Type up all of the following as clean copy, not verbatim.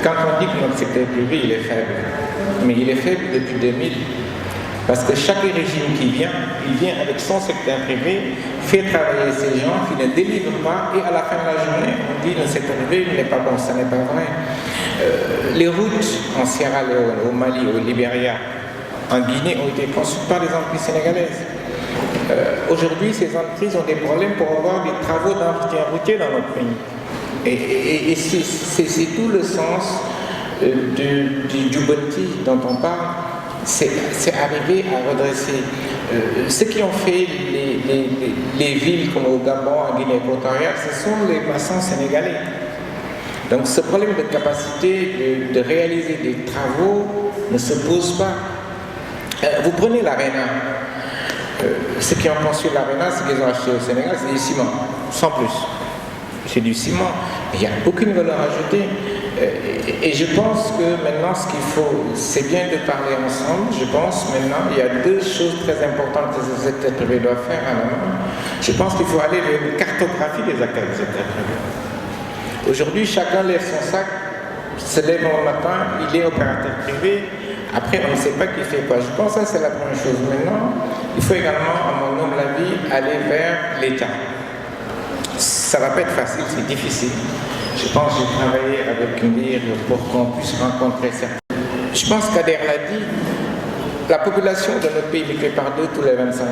quand on dit que notre secteur privé il est faible, mais il est faible depuis 2000, parce que chaque régime qui vient, il vient avec son secteur privé, fait travailler ces gens qui ne délivrent pas, et à la fin de la journée, on dit que le secteur privé n'est pas bon, ça n'est pas vrai. Les routes en Sierra Leone, au Mali, au Libéria, en Guinée ont été construites par des entreprises sénégalaises. Aujourd'hui, ces entreprises ont des problèmes pour avoir des travaux d'entretien routier dans notre pays. Et c'est tout le sens du Ubuntu dont on parle, c'est arriver à redresser. Ceux qui ont fait les villes comme au Gabon, en Guinée équatoriale, ce sont les maçons sénégalais. Donc ce problème de capacité de réaliser des travaux ne se pose pas. Vous prenez l'Arena. Ceux qui ont construit l'Arena, ce qu'ils ont acheté au Sénégal, c'est du ciment, sans plus. C'est du ciment, il n'y a aucune valeur ajoutée. Et je pense que maintenant, ce qu'il faut, c'est bien de parler ensemble. Je pense maintenant, il y a deux choses très importantes que ce secteur privé doit faire à la main. Je pense qu'il faut aller vers une cartographie des acteurs du secteur privé. Aujourd'hui, chacun lève son sac, se lève au matin, il est opérateur privé. Après, on ne sait pas qui fait quoi. Je pense que ça, c'est la première chose. Maintenant, il faut également, à mon humble avis, aller vers l'État. Ça ne va pas être facile, c'est difficile. Je pense que j'ai travaillé avec UNIR pour qu'on puisse rencontrer certains. Je pense qu'Ader l'a dit, la population de notre pays est multipliée par 2 tous les 25 ans.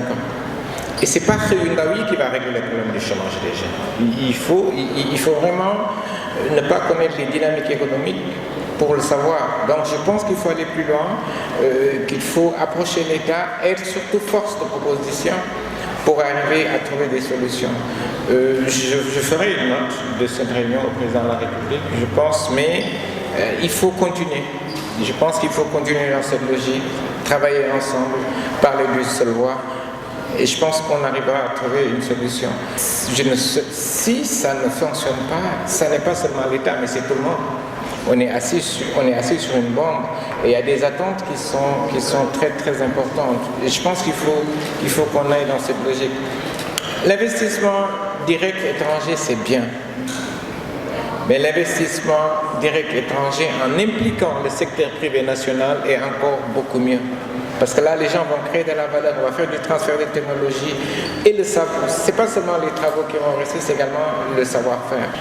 Et ce n'est pas Khayundawi qui va régler le problème du chômage des jeunes. Il faut vraiment ne pas connaître les dynamiques économiques pour le savoir. Donc je pense qu'il faut aller plus loin, qu'il faut approcher l'État, être surtout force de proposition pour arriver à trouver des solutions. Je ferai une note de cette réunion au président de la République, je pense, mais il faut continuer. Je pense qu'il faut continuer dans cette logique, travailler ensemble, parler d'une seule voix. Et je pense qu'on arrivera à trouver une solution. Si ça ne fonctionne pas, ça n'est pas seulement l'État, mais c'est tout le monde. On est assis sur une bombe et il y a des attentes qui sont très très importantes. Et je pense qu'il faut qu'on aille dans cette logique. L'investissement direct étranger, c'est bien. Mais l'investissement direct étranger en impliquant le secteur privé national est encore beaucoup mieux. Parce que là, les gens vont créer de la valeur, on va faire du transfert de technologie et le savoir. Ce n'est pas seulement les travaux qui vont rester, c'est également le savoir-faire.